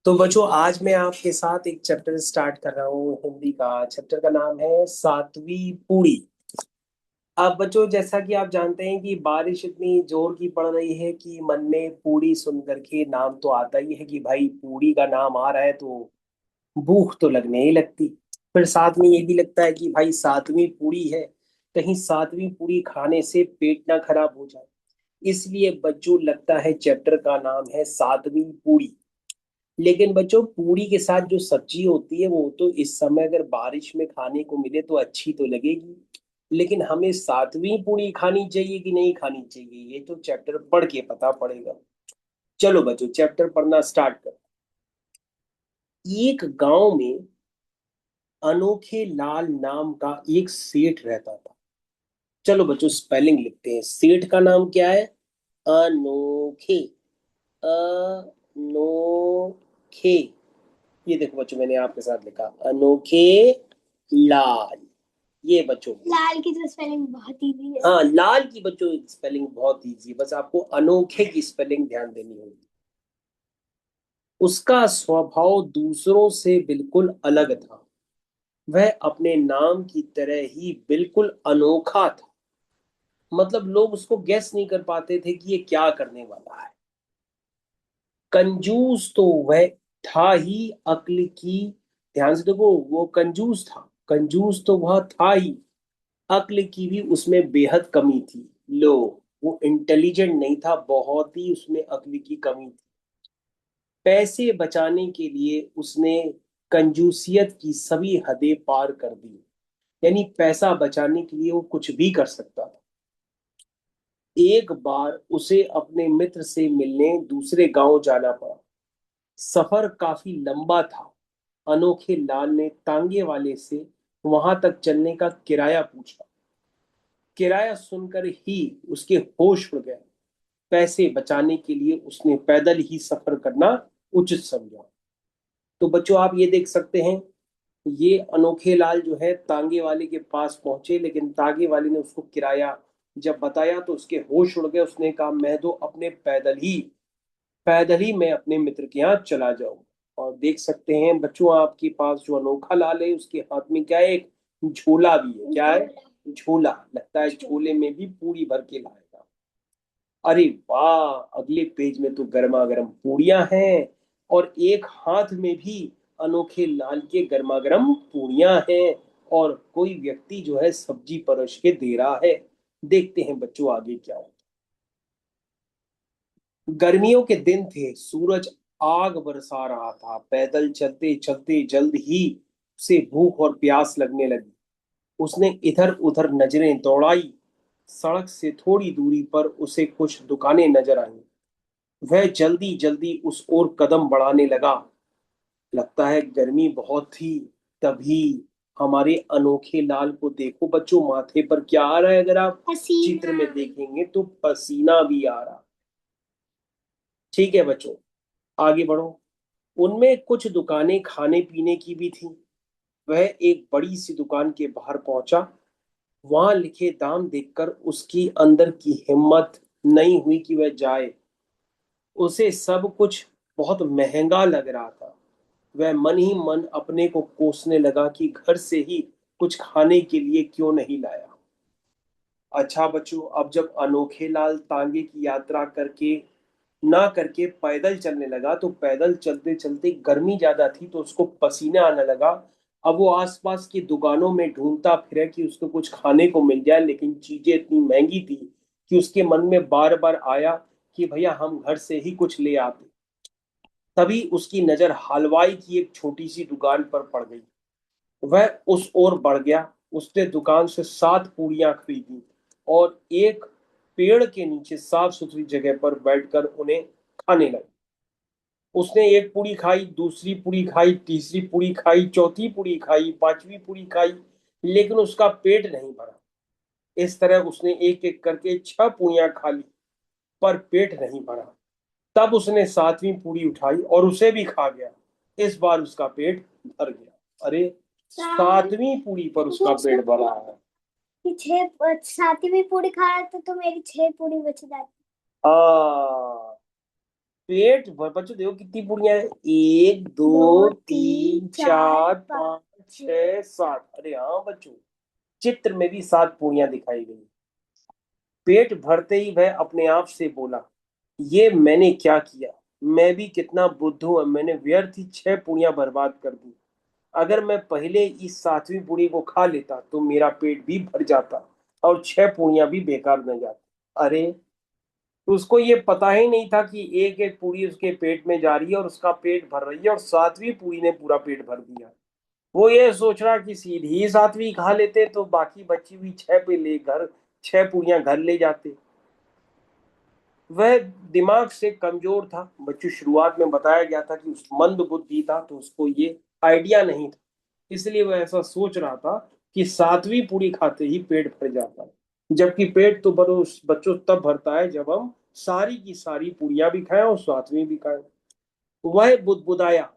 तो बच्चों आज मैं आपके साथ एक चैप्टर स्टार्ट कर रहा हूँ हिंदी का। चैप्टर का नाम है सातवीं पूरी। अब बच्चों जैसा कि आप जानते हैं कि बारिश इतनी जोर की पड़ रही है कि मन में पूरी सुन करके नाम तो आता ही है कि भाई पूरी का नाम आ रहा है तो भूख तो लगने ही लगती। फिर साथ में ये भी लगता है कि भाई सातवीं पूरी है, कहीं सातवीं पूरी खाने से पेट ना खराब हो जाए। इसलिए बच्चों लगता है चैप्टर का नाम है सातवीं पूरी। लेकिन बच्चों पूरी के साथ जो सब्जी होती है वो तो इस समय अगर बारिश में खाने को मिले तो अच्छी तो लगेगी। लेकिन हमें सातवीं पूरी खानी चाहिए कि नहीं खानी चाहिए ये तो चैप्टर पढ़ के पता पड़ेगा। चलो बच्चों चैप्टर पढ़ना स्टार्ट कर। एक गांव में अनोखे लाल नाम का एक सेठ रहता था। चलो बच्चों स्पेलिंग लिखते हैं। सेठ का नाम क्या है? अनोखे। अनोखे। ये देखो बच्चों मैंने आपके साथ लिखा अनोखे लाल। ये बच्चों लाल की तो स्पेलिंग बहुत इजी है। हाँ लाल की बच्चों स्पेलिंग बहुत इजी है, बस आपको अनोखे की स्पेलिंग ध्यान देनी होगी। उसका स्वभाव दूसरों से बिल्कुल अलग था। वह अपने नाम की तरह ही बिल्कुल अनोखा था। मतलब लोग उसको गेस नहीं कर पाते थे कि ये क्या करने वाला है। कंजूस तो वह था ही, अक्ल की, ध्यान से देखो वो कंजूस था, कंजूस तो वह था ही, अक्ल की भी उसमें बेहद कमी थी। लो, वो इंटेलिजेंट नहीं था, बहुत ही उसमें अक्ल की कमी थी। पैसे बचाने के लिए उसने कंजूसियत की सभी हदें पार कर दी। यानी पैसा बचाने के लिए वो कुछ भी कर सकता था। एक बार उसे अपने मित्र से मिलने दूसरे गांव जाना पड़ा। सफर काफी लंबा था। अनोखे लाल ने तांगे वाले से वहां तक चलने का किराया पूछा। किराया सुनकर ही उसके होश उड़ गए। पैसे बचाने के लिए उसने पैदल ही सफर करना उचित समझा। तो बच्चों आप ये देख सकते हैं, ये अनोखे लाल जो है तांगे वाले के पास पहुंचे, लेकिन तांगे वाले ने उसको किराया जब बताया तो उसके होश उड़ गए। उसने कहा मैं तो अपने पैदल ही मैं अपने मित्र के यहाँ चला जाऊं। और देख सकते हैं बच्चों आपके पास जो अनोखा लाल है उसके हाथ में क्या है? एक झोला भी है। क्या है? झोला। लगता है झोले में भी पूरी भर के लाएगा। अरे वाह, अगले पेज में तो गर्मा गर्म पूड़ियां हैं और एक हाथ में भी अनोखे लाल के गर्मा गर्म पूड़ियां हैं। और कोई व्यक्ति जो है सब्जी परोस के दे रहा है। देखते हैं बच्चों आगे क्या होता है। गर्मियों के दिन थे, सूरज आग बरसा रहा था। पैदल चलते चलते जल्द ही उसे भूख और प्यास लगने लगी। उसने इधर उधर नजरें दौड़ाई। सड़क से थोड़ी दूरी पर उसे कुछ दुकानें नजर आईं। वह जल्दी जल्दी उस ओर कदम बढ़ाने लगा। लगता है गर्मी बहुत थी। तभी हमारे अनोखे लाल को देखो बच्चों, माथे पर क्या आ रहा है? अगर आप चित्र में देखेंगे तो पसीना भी आ रहा। ठीक है बच्चों, आगे बढ़ो। उनमें कुछ दुकानें खाने पीने की भी थी। वह एक बड़ी सी दुकान के बाहर पहुंचा। वहां लिखे दाम देखकर उसकी अंदर की हिम्मत नहीं हुई कि वह जाए। उसे सब कुछ बहुत महंगा लग रहा था। वह मन ही मन अपने को कोसने लगा कि घर से ही कुछ खाने के लिए क्यों नहीं लाया। अच्छा बच्चों, अब जब अनोखे लाल तांगे की यात्रा करके पैदल चलने लगा तो पैदल चलते चलते गर्मी ज्यादा थी तो उसको पसीना आने लगा। अब वो आसपास की दुकानों में ढूंढता फिरा कि उसको कुछ खाने को मिल जाए, लेकिन चीजें इतनी महंगी थी कि उसके मन में बार बार आया कि भैया हम घर से ही कुछ ले आते। तभी उसकी नजर हलवाई की एक छोटी सी दुकान पर पड़ गई। वह उस ओर बढ़ गया। उसने दुकान से 7 पूड़ियां खरीदी और एक पेड़ के नीचे साफ सुथरी जगह पर बैठकर उन्हें खाने लगा। उसने एक पूड़ी खाई, दूसरी पूड़ी खाई, तीसरी पूड़ी खाई, चौथी पूड़ी खाई, पांचवी पूड़ी खाई, लेकिन उसका पेट नहीं भरा। इस तरह उसने एक एक करके 6 पूड़ियां खा ली, पर पेट नहीं भरा। तब उसने सातवीं पूड़ी उठाई और उसे भी खा गया। इस बार उसका पेट भर गया। अरे, सातवीं पूड़ी पर उसका पेट भरा है। कि छह सातवीं पूरी खा रहा था तो मेरी 6 पूरी बच जाती। हाँ, पेट भर, बच्चों देखो कितनी पूड़ियां हैं, 1 2 3 4 5 6 7। अरे हाँ बच्चों, चित्र में भी 7 पूड़ियां दिखाई गई। पेट भरते ही वह अपने आप से बोला, ये मैंने क्या किया, मैं भी कितना बुद्धू हूं, मैंने व्यर्थ ही 6 पूड़ियां बर्बाद कर दी। अगर मैं पहले इस 7वीं पूड़ी को खा लेता तो मेरा पेट भी भर जाता और 6 पूड़ियां भी बेकार न जाती। अरे, तो उसको ये पता ही नहीं था कि एक एक पूड़ी उसके पेट में जा रही है और उसका पेट भर रही है, और 7वीं पूड़ी ने पूरा पेट भर दिया। वो ये सोच रहा कि सीधी ही 7वीं खा लेते तो बाकी बची हुई 6 पे ले घर, 6 पूड़ियां घर ले जाते। वह दिमाग से कमजोर था बच्चों, शुरुआत में बताया गया था कि उस मंद बुद्धि था, तो उसको ये आइडिया नहीं था, इसलिए वह ऐसा सोच रहा था कि 7वीं पूरी खाते ही पेट भर जाता है। जबकि पेट तो बच्चों तब भरता है जब हम सारी की सारी पूड़ियां भी खाएं और 7वीं भी खाएं। वह बुदबुदाया,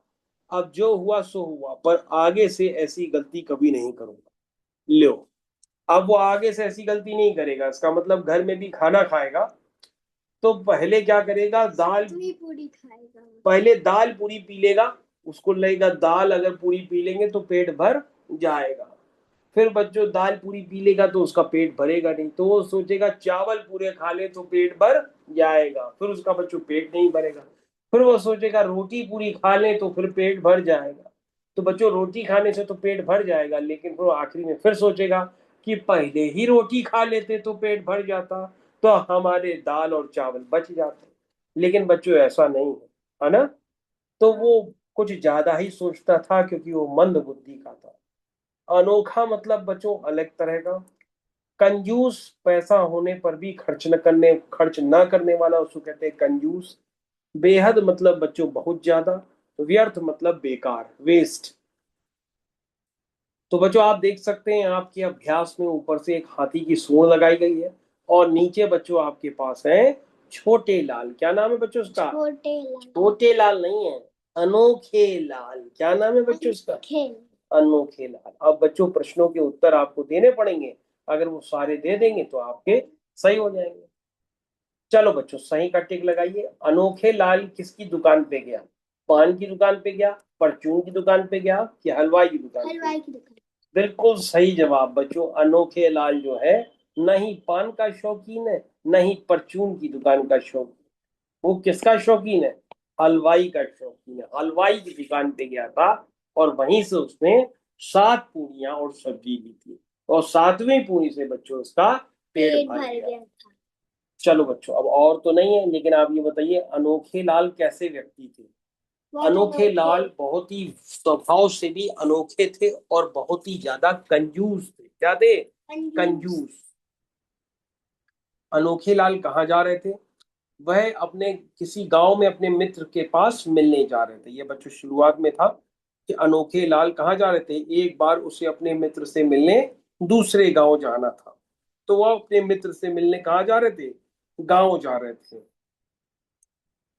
अब जो हुआ सो हुआ, पर आगे से ऐसी गलती कभी नहीं करूंगा। लो, अब वो आगे से ऐसी गलती नहीं करेगा, इसका मतलब घर में भी खाना खाएगा तो पहले क्या करेगा, दाल पूरी खाएगा, पहले दाल पूरी पी लेगा। उसको लगेगा दाल अगर पूरी पी लेंगे तो पेट भर जाएगा। फिर बच्चों दाल पूरी पी लेगा तो उसका पेट भरेगा नहीं, तो वो सोचेगा चावल पूरे खा ले तो पेट भर जाएगा, फिर उसका बच्चों पेट नहीं भरेगा। फिर वो सोचेगा रोटी पूरी खा ले तो फिर पेट भर जाएगा, तो बच्चों रोटी खाने से तो पेट भर जाएगा, लेकिन फिर वो आखिरी में फिर सोचेगा कि पहले ही रोटी खा लेते तो पेट भर जाता, तो हमारे दाल और चावल बच जाते। लेकिन बच्चों ऐसा नहीं है ना, तो वो कुछ ज्यादा ही सोचता था क्योंकि वो मंद बुद्धि का था। अनोखा मतलब बच्चों अलग तरह का। कंजूस, पैसा होने पर भी खर्च न करने वाला, उसको कहते हैं कंजूस। बेहद मतलब बच्चों बहुत ज्यादा। व्यर्थ मतलब बेकार, वेस्ट। तो बच्चों आप देख सकते हैं आपके अभ्यास में ऊपर से एक हाथी की सूंड लगाई गई है, और नीचे बच्चों आपके पास है छोटे लाल। क्या नाम है बच्चों उसका? छोटे लाल। छोटे लाल नहीं है, अनोखे लाल। क्या नाम है बच्चों उसका? अनोखे लाल। अब बच्चों प्रश्नों के उत्तर आपको देने पड़ेंगे, अगर वो सारे दे देंगे तो आपके सही हो जाएंगे। चलो बच्चों सही का टिक लगाइए। अनोखे लाल किसकी दुकान पे गया? पान की दुकान पे गया, परचून की दुकान पे गया, कि हलवाई की दुकान पे? हलवाई की दुकान। बिल्कुल सही जवाब बच्चों। अनोखे लाल जो है, न ही पान का शौकीन है, न ही परचून की दुकान का शौकीन। वो किसका शौकीन है? हलवाई का शौकीन है। हलवाई की दुकान पे गया था और वहीं से उसने 7 पूड़ियां और सब्जी ली थी, और 7वीं पूड़ी से बच्चों उसका पेट भर गया था। चलो बच्चों, अब और तो नहीं है, लेकिन आप ये बताइए अनोखे लाल कैसे व्यक्ति थे? अनोखे लाल बहुत ही स्वभाव से भी अनोखे थे और बहुत ही ज्यादा कंजूस थे। क्या थे? कंजूस। अनोखे लाल कहाँ जा रहे थे? वह अपने किसी गांव में अपने मित्र के पास मिलने जा रहे थे। ये बच्चों शुरुआत में था कि अनोखे लाल कहाँ जा रहे थे, एक बार उसे अपने मित्र से मिलने दूसरे गांव जाना था। तो वह अपने मित्र से मिलने कहाँ जा रहे थे? गांव जा रहे थे।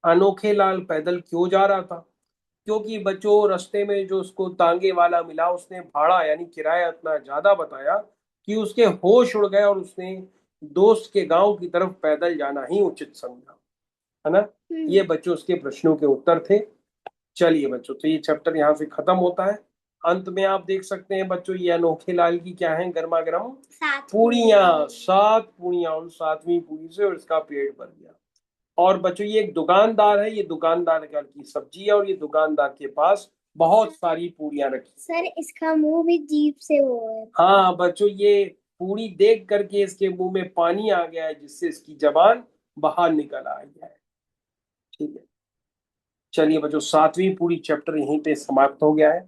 अनोखे लाल पैदल क्यों जा रहा था? क्योंकि बच्चों रास्ते में जो उसको तांगे वाला मिला, उसने भाड़ा यानी किराया इतना ज्यादा बताया कि उसके होश उड़ गए, और उसने दोस्त के गांव की तरफ पैदल जाना ही उचित समझा। है ना? ये बच्चों उसके प्रश्नों के उत्तर थे। चलिए बच्चों, तो ये चैप्टर यहाँ से खत्म होता है। अंत में आप देख सकते हैं बच्चों, ये अनोखे लाल की क्या है, गर्मा गर्म पूड़ियां। 7 पूड़ियां, और 7वीं पूड़ी से और इसका पेट भर गया। और बच्चों ये एक दुकानदार है, ये दुकानदार की सब्जी है, और ये दुकानदार के पास बहुत सारी पूड़ियां रखी। सर इसका मुंह भी जीभ से वो है। हाँ बच्चों, ये पूड़ी देख करके इसके मुंह में पानी आ गया है, जिससे इसकी जबान बाहर निकल आई है। ठीक है, चलिए बच्चों 7वीं पूरी चैप्टर यहीं पे समाप्त हो गया है।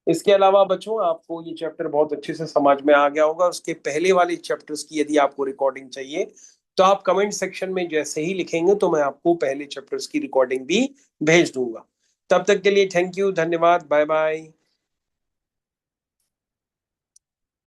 इसके अलावा बच्चों आपको ये चैप्टर बहुत अच्छे से समझ में आ गया होगा। उसके पहले वाले चैप्टर्स की यदि आपको रिकॉर्डिंग चाहिए तो आप कमेंट सेक्शन में जैसे ही लिखेंगे तो मैं आपको पहले चैप्टर्स की रिकॉर्डिंग भी भेज दूंगा। तब तक के लिए थैंक यू, धन्यवाद, बाय बाय।